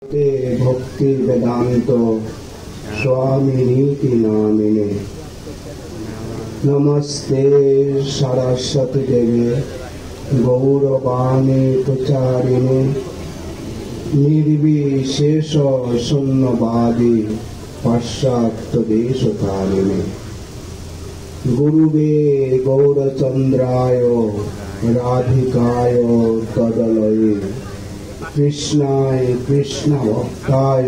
भक्ति वेदांत स्वामिनीति नामिने नमस्ते सरस्वती देवे गौरवाणी प्रचारिणे निर्विशेष शून्यवादी पाश्चात्य देशकारिणे गुरुवे गौरचंद्राय राधिकाय तदलये कृष्णाय कृष्ण भक्ताय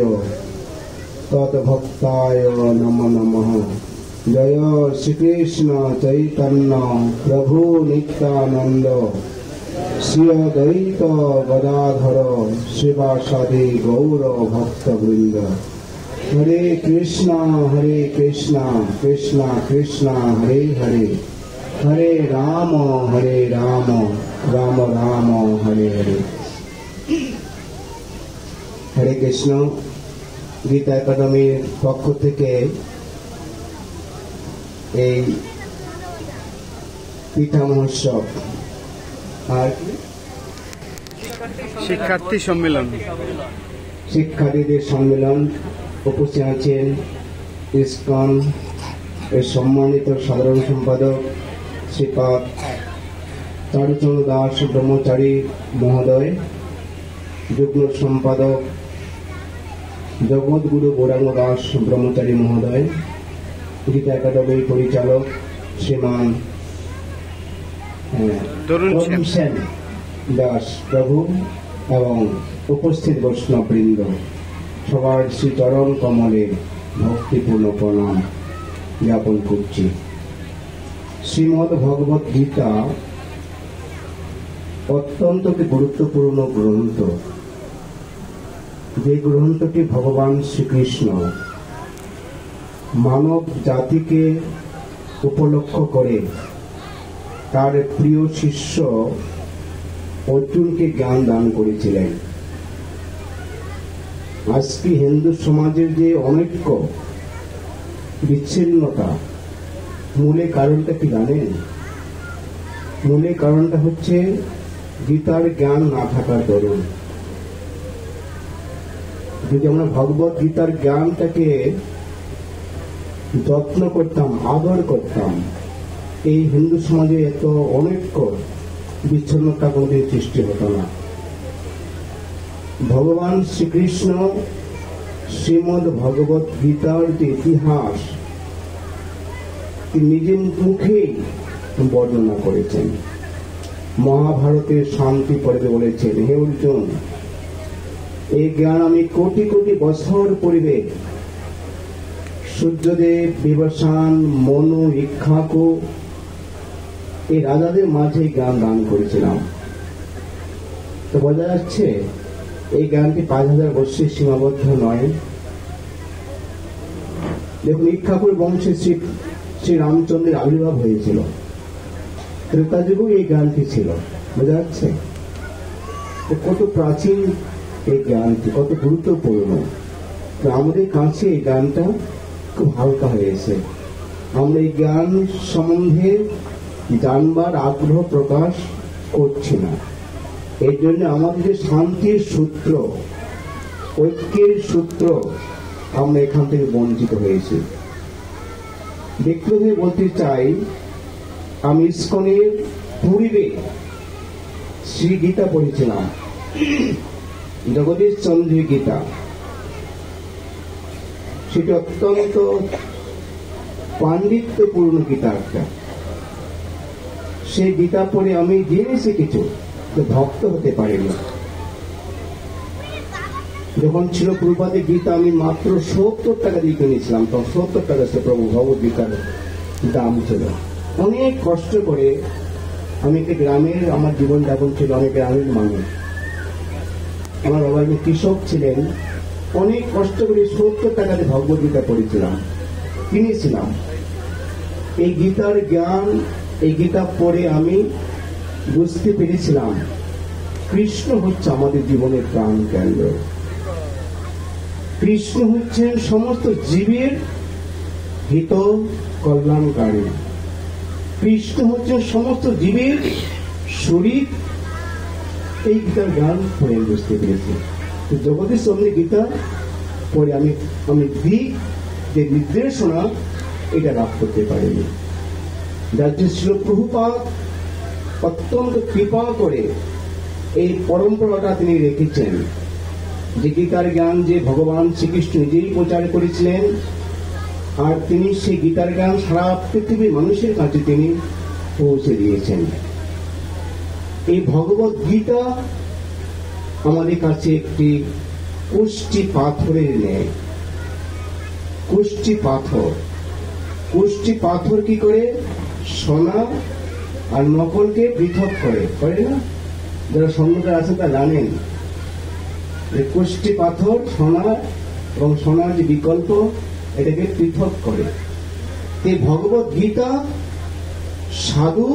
तद्भक्ताय नमो नमः। जय श्री कृष्ण चैतन्य प्रभु नित्यानंद श्री अद्वैत गदाधर शिवासादि गौर भक्त वृंद। हरे कृष्णा कृष्णा कृष्णा हरे हरे, हरे राम राम राम हरे हरे। हरे कृष्ण। गीता एकाडेमीर पक्ष থেকে এই পিঠা মহোৎসব আর শিক্ষার্থীদের সম্মেলন উপস্থিত আছেন ইসকন এর সম্মানিত সাধারণ সম্পাদক শ্রীপাদ চারুচন্দ্র দাস ব্রহ্মচারী মহোদয়, যুগ্ম সম্পাদক জগৎগুরু গৌরাঙ্গ দাস ব্রহ্মচারী মহোদয়, গীতা একাডেমির পরিচালক শ্রীমান তরুণ সেন দাস প্রভু এবং উপস্থিত বৈষ্ণববৃন্দ, সবার শ্রীচরণ কমলে ভক্তিপূর্ণ প্রণাম জ্ঞাপন করছি। শ্রীমদ্ ভগবত গীতা অত্যন্ত গুরুত্বপূর্ণ গ্রন্থ। যে গ্রন্থটি ভগবান শ্রীকৃষ্ণ মানব জাতিকে উপলক্ষ করে তার প্রিয় শিষ্য অর্জুনকে জ্ঞান দান করেছিলেন। আজকে হিন্দু সমাজের যে অনৈক্য বিচ্ছিন্নতা, মূলে কারণটা কি জানেন? মূলে কারণটা হচ্ছে গীতার জ্ঞান না থাকার দরুন। যদি আমরা ভগবত গীতার জ্ঞানটাকে যত্ন করতাম, আদর করতাম, এই হিন্দু সমাজে এত অনৈক্য বিচ্ছিন্নতা কোনদিন সৃষ্টি হতো না। ভগবান শ্রীকৃষ্ণ শ্রীমদ্ ভগবত গীতার যে ইতিহাস নিজের মুখেই বর্ণনা করেছেন। মহাভারতের শান্তি পর্বে বলেছেন, হে অর্জুন, এই জ্ঞান আমি কোটি কোটি বছর পূর্বে সূর্যদেব, বিভীষণ, মনু, ইক্ষ্বাকু এই রাজাদের মাঝে জ্ঞান দান করেছিলাম। তো বোঝা যাচ্ছে এই জ্ঞানটি 5000 বর্ষের সীমাবদ্ধ নয়। দেখুন, ইক্ষ্বাকুর বংশে শ্রী রামচন্দ্রের আবির্ভাব হয়েছিল, ত্রেতা যুগেও এই জ্ঞানটি ছিল। বোঝা যাচ্ছে কত প্রাচীন এই জ্ঞানটি, কত গুরুত্বপূর্ণ। আমাদের কাছে এই জ্ঞানটা খুব হালকা হয়েছে। আমরা এই জ্ঞান সম্বন্ধে জানবার আগ্রহ প্রকাশ করছি না। এর জন্য আমাদের যে শান্তির সূত্র, ঐক্যের সূত্র, আমরা এখান থেকে বঞ্চিত হয়েছি। ব্যক্তিগতভাবে বলতে চাই, আমি ইসকনের পূর্বে শ্রী গীতা পড়েছিলাম, জগদীশ চন্দ্রের গীতা। সেটি অত্যন্ত পাণ্ডিত্যপূর্ণ গীতা একটা। সেই গীতা পড়ে আমি জেনেছি কিছু, ভক্ত হতে পারিনি। যখন ছিল প্রভুপাদের গীতা আমি মাত্র 70 টাকা দিয়ে কিনেছিলাম, তখন 70 টাকা সে প্রভু ভগবত গীতার দাম ছিল। অনেক কষ্ট করে আমি একটি গ্রামের, আমার জীবনযাপন ছিল অনেক গ্রামের মানুষ। আমার বাবা কৃষক ছিলেন, অনেক কষ্ট করে 70 টাকাতে ভগবত গীতা পড়েছিলাম, কিনেছিলাম। এই গীতার জ্ঞান, এই গীতা পড়ে আমি বুঝতে পেরেছিলাম কৃষ্ণ হচ্ছে আমাদের জীবনের প্রাণ কেন্দ্র। কৃষ্ণ হচ্ছেন সমস্ত জীবের হিত কল্যাণকারী। কৃষ্ণ হচ্ছেন সমস্ত জীবের শরীর। এই গীতার জ্ঞান পড়ে বুঝতে পেরেছি। জগদীশ অমনি গীতা পরে আমি দিক যে নির্দেশনা এটা লাভ করতে পারিনি। যার যে ছিল প্রভুপাদ অত্যন্ত কৃপা করে এই পরম্পরাটা তিনি রেখেছেন, যে গীতার জ্ঞান যে ভগবান শ্রীকৃষ্ণ নিজেই প্রচার করেছিলেন, আর তিনি সেই গীতার জ্ঞান সারা পৃথিবীর মানুষের কাছে তিনি পৌঁছে দিয়েছেন। এই ভগবত গীতা আমাদের কাছে একটি কুষ্টি পাথরের ন্যায়। কুষ্টি পাথর কি করে? সোনা আর নকলকে পৃথক করে না? যারা স্বর্ণকার আছে তা জানেন যে কুষ্টি পাথর সোনা এবং সোনার যে বিকল্প এটাকে পৃথক করে। এই ভগবত গীতা সাধু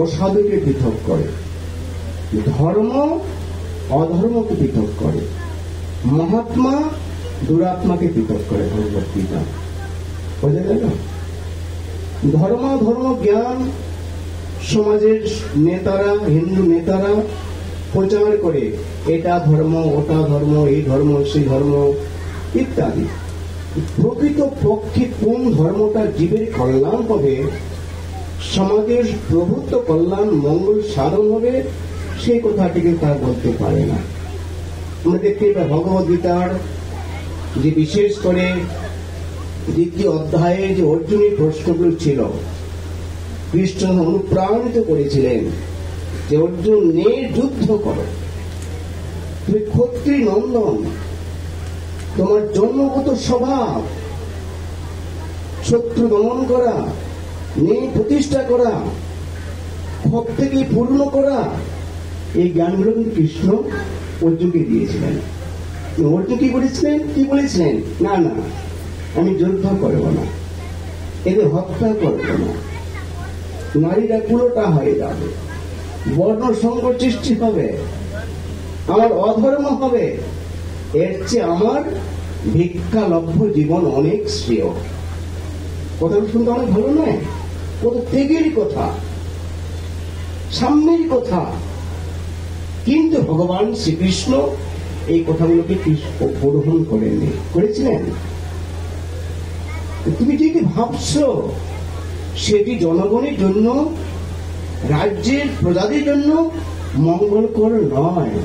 অসাধুকে পৃথক করে, ধর্ম অধর্মকে পৃথক করে, মহাত্মা দুরাত্মাকে পৃথক করে। ভগবত গীতা বোঝা গেল? ধর্ম জ্ঞান সমাজের নেতারা, হিন্দু নেতারা প্রচার করে এটা ধর্ম, ওটা ধর্ম, এই ধর্ম, সেই ধর্ম ইত্যাদি। প্রকৃত পক্ষে কোন ধর্মটা জীবের কল্যাণ হবে, সমাজের প্রভুত্ব কল্যাণ মঙ্গল সাধন হবে, সেই কথাটিকে তারা বলতে পারে না। আমরা দেখতে পাই ভগবত গীতার যে বিশেষ করে দ্বিতীয় অধ্যায়ে যে অর্জুনের প্রশ্নগুলো ছিল, কৃষ্ণ অনুপ্রাণিত করেছিলেন যে অর্জুন নে যুদ্ধ করো, তুমি ক্ষত্রিয় নন্দন, তোমার জন্মগত স্বভাব শত্রু দমন করা, নে প্রতিষ্ঠা করা, ক্ষোভ থেকে পূর্ণ করা, এই জ্ঞানগুলো কিন্তু কৃষ্ণ অর্জুনকে দিয়েছিলেন। অর্জুন কি বলেছিলেন? না, আমি যুদ্ধ করব না, এদের হত্যা করব না, নারীরা কুলোটা হয়ে যাবে, বর্ণ সংকট সৃষ্টি হবে, আমার অধর্ম হবে, এর চেয়ে আমার ভিক্ষালভ্য জীবন অনেক শ্রেয়। কথাটা শুনতে অনেক ভালো নয়? কত ত্যাগেরই কথা, সামনের কথা। কিন্তু ভগবান শ্রীকৃষ্ণ এই কথাগুলোকে গ্রহণ করেননি, করেছিলেন? তুমি যেটি ভাবছো সেটি জনগণের জন্য, রাজ্যের প্রজাদের জন্য মঙ্গলকর নয়।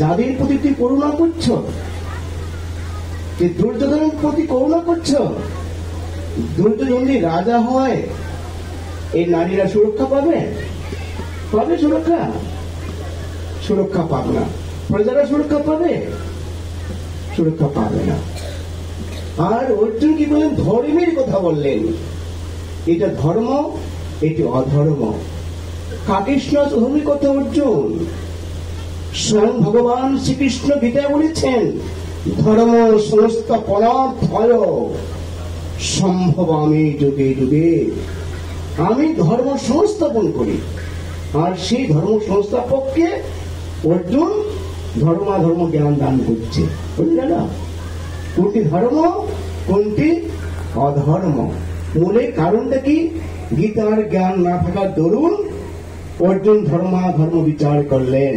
যাদের প্রতি তুই করুণা করছ, যে দুর্যোধনের প্রতি করুণা করছ, দুর্যোধন যদি রাজা হয় এই নারীরা সুরক্ষা পাবে? সুরক্ষা পাবে না। প্রজারা সুরক্ষা পাবে? সুরক্ষা পাবে না। আর অর্জুন কি বললেন? ধর্মের কথা বললেন। এটা ধর্ম, এটি অধর্ম। কাকে ধর্মের কথা অর্জুন? স্বয়ং ভগবান শ্রীকৃষ্ণ গীতায় বলেছেন, ধর্ম সমস্ত পরার্থয় সম্ভবামি যুগে যুগে। আমি ধর্ম সংস্থাপন করি, আর সেই ধর্ম সংস্থাপককে অর্জুন ধর্মাধর্ম জ্ঞান দান করছে। বুঝলেন না? কোনটি ধর্ম, কোনটি অধর্ম। মূলের কারণটা কি? গীতার জ্ঞান না থাকার দরুন অর্জুন ধর্মাধর্ম বিচার করলেন।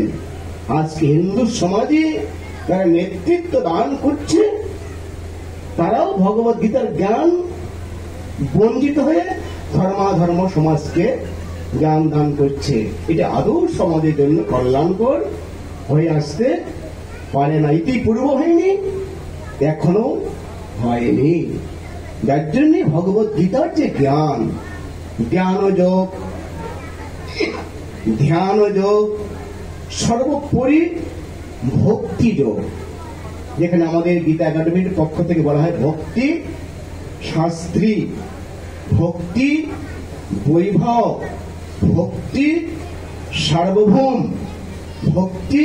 আজকে হিন্দু সমাজে যারা নেতৃত্ব দান করছে, তারাও ভগবত গীতার জ্ঞান বঞ্চিত হয়ে ধর্মাধর্ম সমাজকে জ্ঞান দান করছে। এটা আদৌ সমাজের জন্য কল্যাণকর হয়ে আসতে পারে না। ইতিপূর্ব হয়নি, এখনো হয়নি। যার জন্য ভগবত গীতার যে জ্ঞান, জ্ঞানযোগ, ধ্যানযোগ, সর্বোপরি ভক্তিযোগ, যেখানে আমাদের গীতা একাডেমির পক্ষ থেকে বলা হয় ভক্তি শাস্ত্রী, ভক্তি বৈভব, ভক্তি সার্বভৌম, ভক্তি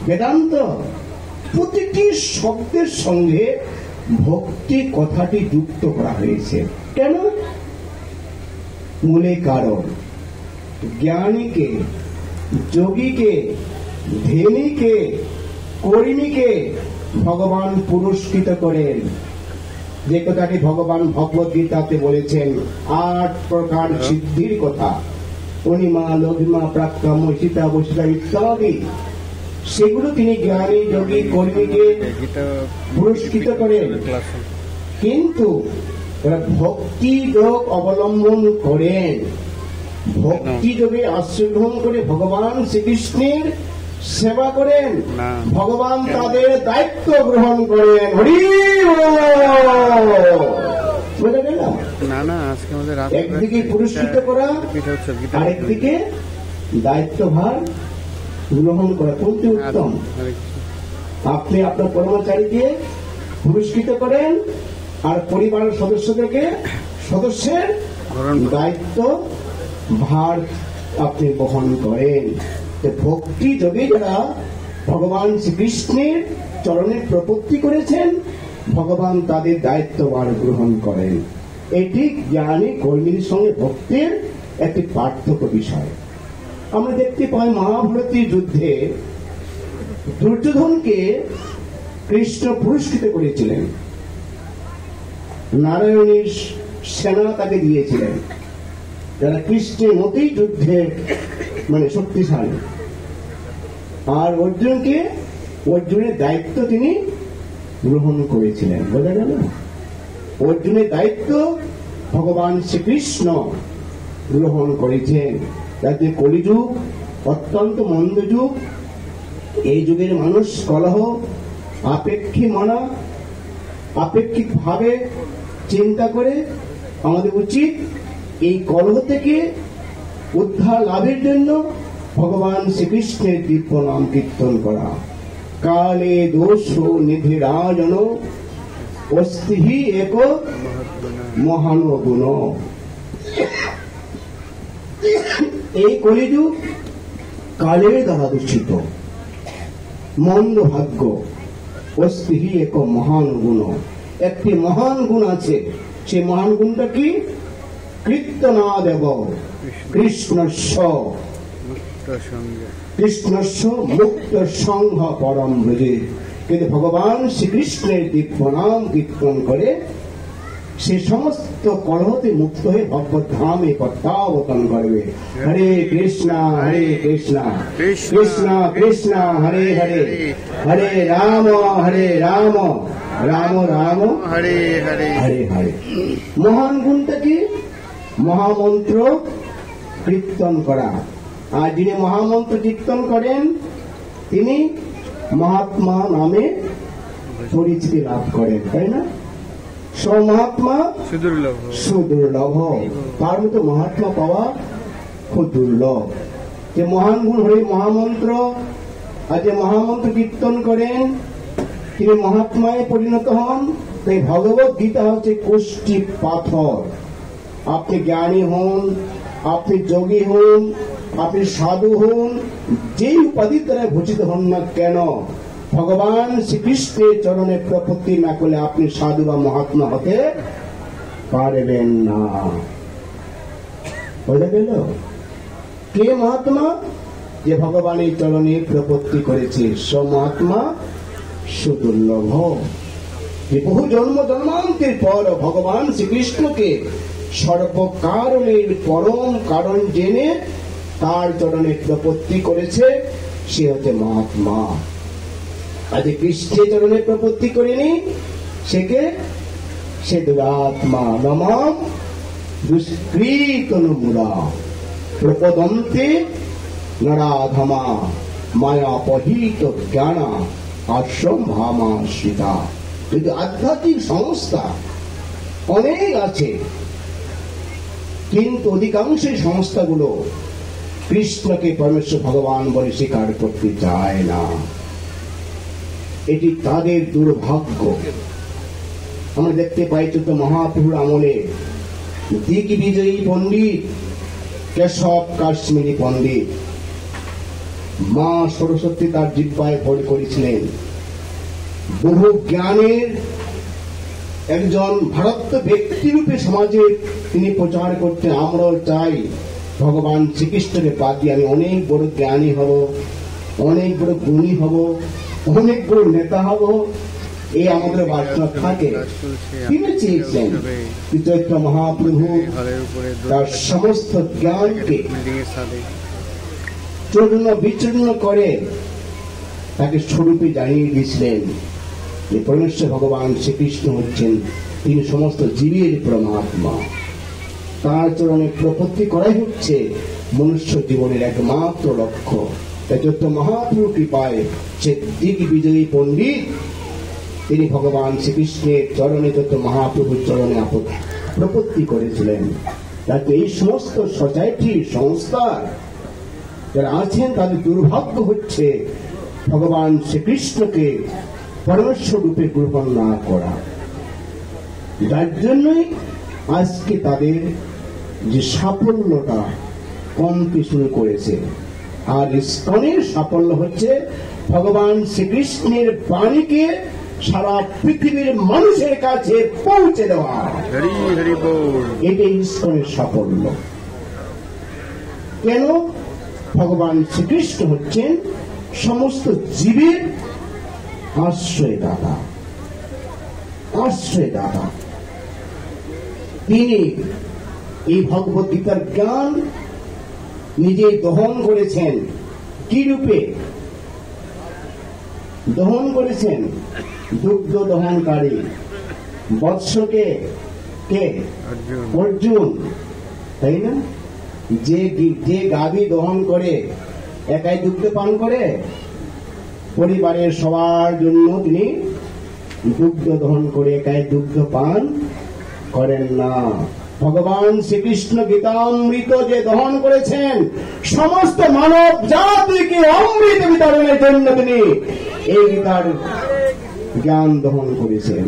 বেদান্ত। প্রতিটি শব্দের সঙ্গে ভক্তি কথাটি যুক্ত করা হয়েছে। কেন? মূলে কারণ জ্ঞানীকে, যোগীকে, ধ্যানীকে, কর্মীকে ভগবান পুরস্কৃত করেন। যে কথাটি ভগবান ভগবত গীতাতে বলেছেন, 8 প্রকার সিদ্ধির কথা, অনিমা, লঘিমা, প্রাক্তম, সীতা, বসিতা ইত্যাদি। সেগুলো তিনি জ্ঞানী যোগী কর্মীকে পুরস্কৃত করেন। কিন্তু তারা ভক্তি যোগ অবলম্বন করেন, ভক্তি যোগে আশ্রয় গ্রহণ করে ভগবান শ্রীকৃষ্ণের সেবা করেন, ভগবান তাদের দায়িত্ব গ্রহণ করেন। হরি একদিকে পুরস্কৃত করা, আরেকদিকে দায়িত্বভার গ্রহণ করা, কোনটি উত্তম? আপনি আপনার কর্মচারীকে পুরস্কৃত করেন আর পরিবারের সদস্যের দায়িত্ব ভার আপনি বহন করেন। ভক্তি যোগে যারা ভগবান শ্রীকৃষ্ণের চরণে প্রপত্তি করেছেন, ভগবান তাদের দায়িত্বভার গ্রহণ করেন। এটি জ্ঞানী কর্মীর সঙ্গে ভক্তির একটি পার্থক্য বিষয়। আমরা দেখতে পাই মহাভারতের যুদ্ধে দুর্যোধনকে কৃষ্ণ পুরস্কৃত করেছিলেন, নারায়ণীর সেনা তাকে দিয়েছিলেন, যারা কৃষ্ণের মতেই যুদ্ধে শক্তিশালী। আর অর্জুনের দায়িত্ব তিনি গ্রহণ করেছিলেন। বোঝা গেল? অর্জুনের দায়িত্ব ভগবান শ্রীকৃষ্ণ গ্রহণ করেছেন। যাতে কলিযুগ অত্যন্ত মন্দ যুগ, এই যুগের মানুষ কলহ, আপেক্ষিক ভাবে চিন্তা করে আমাদের উচিত এই কলহ থেকে উদ্ধার লাভের জন্য ভগবান শ্রীকৃষ্ণের দিব্য নাম কীর্তন করা। কালে দোষ নিধি রাজন অস্তিহি এক মহান গুণ। এই কলিযুগ কালের দ্বারা দূষিত, মন্দ ভাগ্য। অস্তিহি এক মহান গুণ, একটি মহান গুণ আছে। সেই মহান গুণটা কি? কীর্তনাদেব কৃষ্ণস্য মুক্ত সংঘ পরম ব্রজে। কিন্তু ভগবান শ্রীকৃষ্ণের দিব্য নাম কীর্তন করে সে সমস্ত কলহতে মুক্ত হয়ে ভগবত ধামে প্রত্যাবর্তন করবে। হরে কৃষ্ণ কৃষ্ণ কৃষ্ণ হরে হরে, হরে রাম রাম রাম হরে হরে হরে হরে। মহান গুণটা কি? মহামন্ত্র কীর্তন করা। আর যিনি মহামন্ত্র কীর্তন করেন তিনি মহাত্মা নামে পরিচিতি লাভ করেন, তাই না? মহাত্মা সুদুর্লভ, তার মতো মহাত্মা পাওয়া খুব দুর্লভ। যে মহান গুণ হয়ে মহামন্ত্র, আর যে মহামন্ত্র কীর্তন করেন তিনি মহাত্মায় পরিণত হন। তাই ভগবত গীতা হচ্ছে কোষ্ঠী পাথর। আপনি জ্ঞানী হন, আপনি যোগী হন, আপনি সাধু হন, যেই উপাধি দ্বারা ভূষিত হন না কেন, ভগবান শ্রীকৃষ্ণের চরণে প্রপত্তি না করলে আপনি সাধু বা মহাত্মা হতে পারবেন না। বুঝা গেল? কে মহাত্মা? যে ভগবানের চরণে প্রপত্তি করেছে, সে মহাত্মা সুদুর্লভ। যে বহু জন্মান্তের পর ভগবান শ্রীকৃষ্ণকে সর্বকারণের পরম কারণ জেনে তার চরণে প্রপত্তি করেছে, সে হচ্ছে মহাত্মা। আজ কৃষ্ণের চরণে প্রপত্তি করেনি, সে দুরাত্মা। নমাম দুষ্কৃতনুমূলা প্রপদন্তে নরাধমা মায়াপহীত জ্ঞানা আশ্রম ভামা সীতা। কিন্তু আধ্যাত্মিক সংস্থা অনেক আছে, কিন্তু অধিকাংশ সংস্থাগুলো কৃষ্ণকে পরমেশ্বর ভগবান বলে স্বীকার করতে চায় না। এটি তাদের দুর্ভাগ্য। আমরা দেখতে পাই চৈতন্য মহাপ্রভুর আমলে দিগ্বিজয়ী পণ্ডিত কেশব কাশ্মীরি পণ্ডিত মা সরস্বতী তার জিহ্বায় ভর করেছিলেন। বহু জ্ঞানের একজন ভারত ব্যক্তিরূপে সমাজে তিনি প্রচার করতে, আমরাও চাই ভগবান শ্রীকৃষ্ণকে বাদ দিয়ে আমি অনেক বড় জ্ঞানী হব, অনেক বড় গুণী হব, অনেক বড় নেতা হব, এই আমাদের বাসনা থাকে। তিনি চেয়েছেন চৈত্র মহাপ্রভু তার সমস্ত জ্ঞানকে চূর্ণ বিচূর্ণ করে তাকে স্বরূপে জানিয়ে দিয়েছিলেন যে পরমেশ্বর ভগবান শ্রীকৃষ্ণ হচ্ছেন তিনি সমস্ত জীবের পরমাত্মা। তার চরণে প্রপত্তি করাই হচ্ছে মনুষ্য জীবনের একমাত্র লক্ষ্য। তাই যত মহাপ্রভু কৃপায় সে দিগ্বিজয়ী পণ্ডিত তিনি ভগবান শ্রীকৃষ্ণের চরণে যত মহাপ্রভুর চরণে প্রপত্তি করেছিলেন। তাতে এই সমস্ত সোসাইটি সংস্থা যারা আছেন তাদের দুর্ভাগ্য হচ্ছে ভগবান শ্রীকৃষ্ণকে পরমেশ্বর রূপে গ্রহণ না করা। যার জন্যই আজকে তাদের যে সাফল্যটা কমতে শুরু করেছে। আর ইসকনের সাফল্য হচ্ছে ভগবান শ্রীকৃষ্ণের বাণীকে সারা পৃথিবীর মানুষের কাছে পৌঁছে দেওয়া। এটাই ইসকনের সাফল্য। কেন? ভগবান শ্রীকৃষ্ণ হচ্ছেন সমস্ত জীবের আশ্রয়দাতা, আশ্রয়দাতা। তিনি এই ভগবত গীতার জ্ঞান নিজে দহন করেছেন। কি রূপে দহন করেছেন? দুগ্ধ দহনকারী বৎসকে কে? অর্জুন, তাই না? যে গাভী দহন করে একাই দুগ্ধ পান করে, পরিবারের সবার জন্য তিনি দুগ্ধ দহন করে একাই দুগ্ধ পান করেন না। ভগবান শ্রীকৃষ্ণ গীতামৃত যে দহন করেছেন সমস্ত মানব জাতিকে অমৃত বিতরণের জন্য তিনি এই গীতার জ্ঞান দহন করেছেন।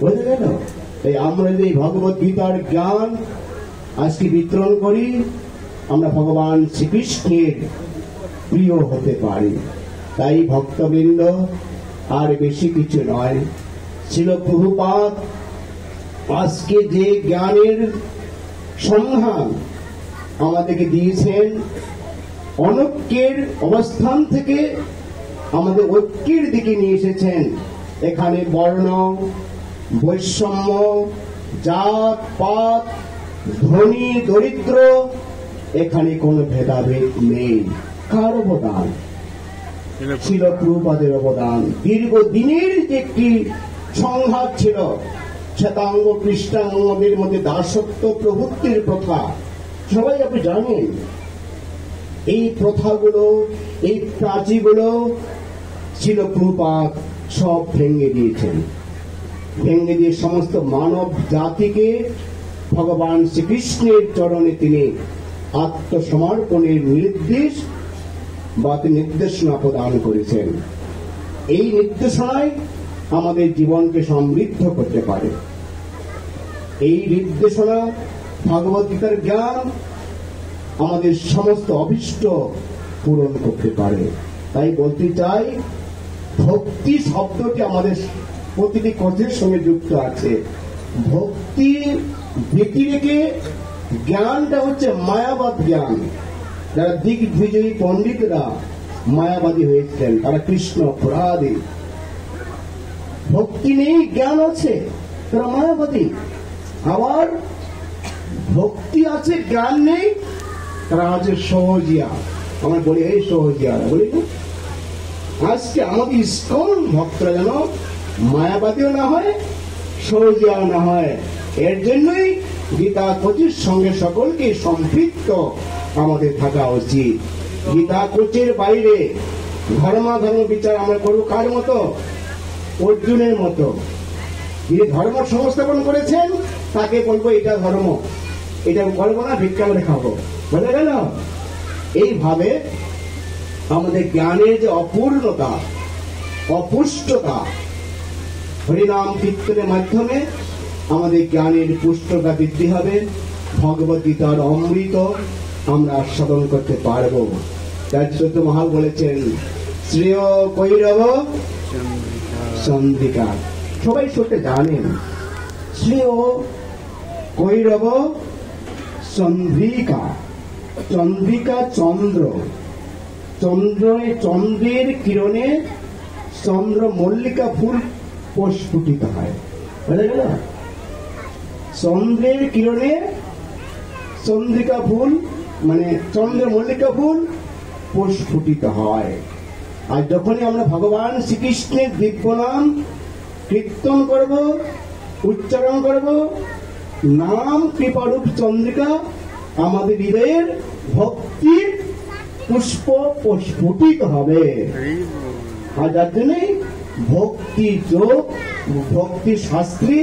বুঝে গেল? তাই আমরা যে ভগবত গীতার জ্ঞান আজকে বিতরণ করি, আমরা ভগবান শ্রীকৃষ্ণের প্রিয় হতে পারি। তাই ভক্তবৃন্দ আর বেশি কিছু নয়, ছিল প্রভুপাদ আজকে যে জ্ঞানের সংধান আমাদেরকে দিয়েছেন, অনৈক্যের অবস্থান থেকে আমাদের ঐক্যের দিকে নিয়ে এসেছেন। এখানে বর্ণ বৈষম্য, জাত পাত, ধনী দরিদ্র, এখানে কোনো ভেদাভেদ নেই। কার অবদান? ছিল প্রভুপাদের অবদান। দীর্ঘদিনের যে একটি সংঘাত ছিল, শ্বেতাঙ্গ কৃষ্ণাঙ্গদের মধ্যে দাসত্ব প্রভুত্বের প্রথা, সবাই আপনি জানেন। এই প্রথাগুলো, এই প্রাচীগুলো ছিল প্রভুপাদ সব ভেঙে দিয়েছেন। ভেঙে দিয়ে সমস্ত মানব জাতিকে ভগবান শ্রীকৃষ্ণের চরণে তিনি আত্মসমর্পণের নির্দেশ বা নির্দেশনা প্রদান করেছেন। এই নির্দেশনায় আমাদের জীবনকে সমৃদ্ধ করতে পারে। এই নির্দেশনা ভগবত গীতার জ্ঞান আমাদের সমস্ত অভীষ্ট পূরণ করতে পারে। তাই বলতে চাই, ভক্তি শব্দটি আমাদের প্রতিটি কথার সঙ্গে যুক্ত আছে। ভক্তি ব্যতিরেকে জ্ঞানটা হচ্ছে মায়াবাদ জ্ঞান। যারা দিগ্বিজয়ী পণ্ডিতরা মায়াবাদী হয়েছিলেন, তারা কৃষ্ণ অপরাধী। ভক্তি নেই, জ্ঞান আছে, তারা মায়াবাদী। আবার ভক্তি আছে, জ্ঞান নেই, তারা আছে সহজিয়া। আমরা বলি এই সহজিয়া, বলি না? আজকে আমাদের ইসকন ভক্তরা যেন মায়াবাদীও না হয়, সহজিয়াও না হয়। এর জন্যই গীতা কোচের সঙ্গে সকলকে সম্পৃক্ত আমাদের থাকা উচিত। গীতা কোচের বাইরে ধর্মাধর্ম বিচার আমরা করবো কার মতো? অর্জুনের মতো। যিনি ধর্ম সংস্থাপন করেছেন তাকে বলবো এটা ধর্ম, এটা করবো না, ভিক্ষা করে খাবো। বোঝা গেল? এইভাবে আমাদের জ্ঞানের যে অপূর্ণতা, অপুষ্টতা, হরিনাম কীর্তনের মাধ্যমে আমাদের জ্ঞানের পুষ্টতা বৃদ্ধি হবে। ভগবত গীতার অমৃত আমরা আস্বাদন করতে পারবো। তার চৈতন্য মহাপ্রভু বলেছেন, শ্রেয় কৈরব চন্দ্রিকা। সবাই সেটা জানেন। শ্রেয় কৈরব চন্দ্রিকা। চন্দ্রিকা চন্দ্র, চন্দ্রের কিরণে চন্দ্র মল্লিকা ফুল প্রস্ফুটিত হয়। বুঝা গেল? চন্দ্রের কিরণে চন্দ্রিকা ফুল মানে চন্দ্র মল্লিকা ফুল প্রস্ফুটিত হয়। আর যখনই আমরা ভগবান শ্রীকৃষ্ণের দিব্য নাম কীর্তন করব, উচ্চারণ করব, নাম কৃপারূপ চন্দ্রিকা আমাদের হৃদয়ের ভক্তির পুষ্প স্ফুটিত হবে। আর যার জন্যে ভক্তি যোগ, ভক্তি শাস্ত্রী,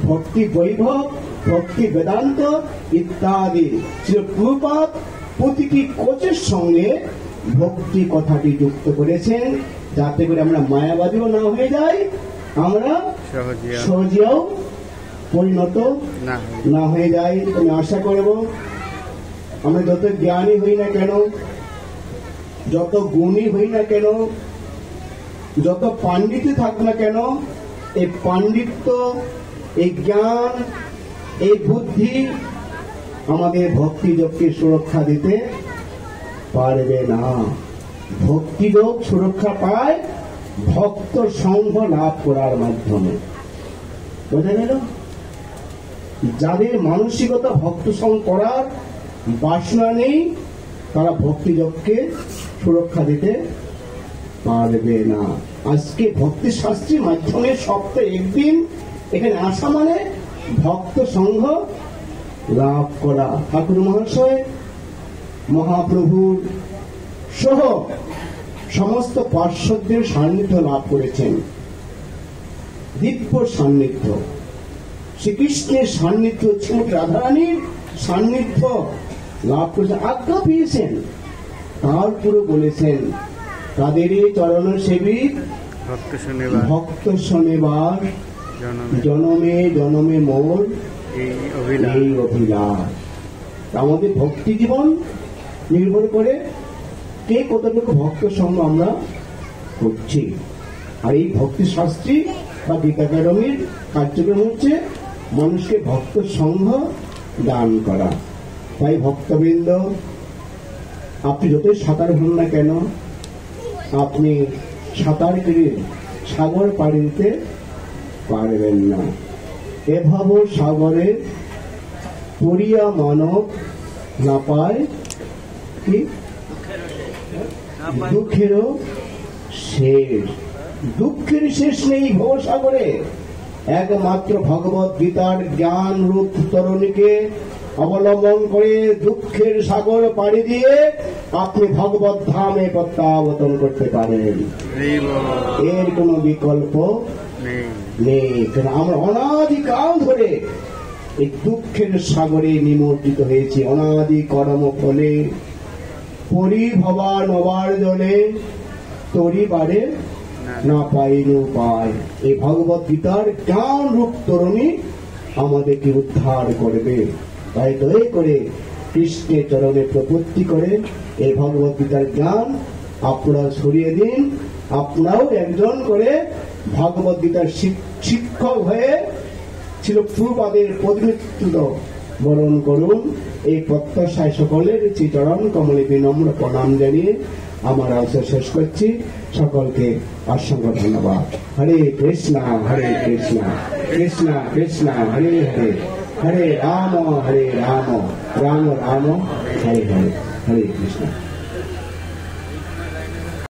ভক্তি বৈভব, ভক্তি বেদান্ত ইত্যাদি প্রভুপাদ প্রতিটি কোচের সঙ্গে ভক্তি কথাটি যুক্ত করেছেন, যাতে করে আমরা মায়াবাদীও না হয়ে যাই, আমরা সহজেও পরিণত না হয়ে যাই। আমি আশা করব আমরা যত জ্ঞানী হই না কেন, যত গুণী হই না কেন, যত পাণ্ডিত্য থাক না কেন, এই পাণ্ডিত্য, এই জ্ঞান, এই বুদ্ধি আমাদের ভক্তিযোগকে সুরক্ষা দিতে পারবে না। ভক্তিযোগ সুরক্ষা পায় ভক্ত সংঘ লাভ করার মাধ্যমে। বোঝা গেল? যাদের মানসিকতা ভক্ত সংঘ করার বাসনা নেই, তারা ভক্তিযোগকে সুরক্ষা দিতে পারবে না। আজকে ভক্তি শাস্ত্রীর মাধ্যমে সপ্তাহে একদিন এখানে আসা মানে ভক্ত সংঘ লাভ করা। ঠাকুর মহাশয় মহাপ্রভুর সহ সমস্ত পার্শ্বদের সান্নিধ্য লাভ করেছেন, দিব্য সান্নিধ্য, শ্রীকৃষ্ণের সান্নিধ্য, শ্রীমতী রাধারানীর সান্নিধ্য লাভ করেছেন, আজ্ঞা পেয়েছেন। তারপরে বলেছেন তাদেরই চরণ সেবিত ভক্ত শনিবার জনমে জনমে মোর এই অভিলাষ। আমাদের ভক্তি জীবন নির্ভর করে কে কতটুকু ভক্ত সঙ্গ আমরা করছি। আর এই ভক্তি শাস্ত্রী বা গীতা একাডেমির কার্যক্রম হচ্ছে মানুষকে ভক্ত সংঘ দান করা। তাই ভক্তবৃন্দ, আপনি যতই সাঁতার হন না কেন, আপনি সাঁতার কেটে সাগর পাড়ি দিতে পারবেন না। এভাব সাগরে পড়িয়া মানব না পায় কি দুঃখেরও শেষ। দুঃখের শেষ নেই ভবসাগরে। একমাত্র ভগবত গীতার জ্ঞান রূপ তরণীকে অবলম্বন করে দুঃখের সাগর পাড়ি দিয়ে আপনি ভগবত ধামে প্রত্যাবর্তন করতে পারেন। এর কোন বিকল্প নেই। কারণ আমরা অনাদিকাল ধরে এই দুঃখের সাগরে নিমজ্জিত হয়েছি। অনাদি কর্ম ফলে পরিভবা নবার জলে তরিবারে না পাইনু পায়। এই ভগবত গীতার জ্ঞান রূপ তরণী আমাদেরকে উদ্ধার করবে। তাই দয়া করে কৃষ্ণের চরণে প্রপত্তি করে এই ভগবত গীতার জ্ঞান আপনারা ছড়িয়ে দিন। আপনারাও একজন করে ভগবত গীতার শিক্ষক হয়ে ছিল প্রভুপাদের প্রতিনিধিত্ব বরণ করুন। এই প্রত্যাশায় সকলের চরণ কমলে বিনম্র প্রণাম জানিয়ে আমার আলোচনা শেষ করছি। সকলকে অসংখ্য ধন্যবাদ। হরে কৃষ্ণ হরে কৃষ্ণ কৃষ্ণ কৃষ্ণ হরে হরে, হরে রাম রাম রাম রাম হরে হরে। হরে কৃষ্ণ।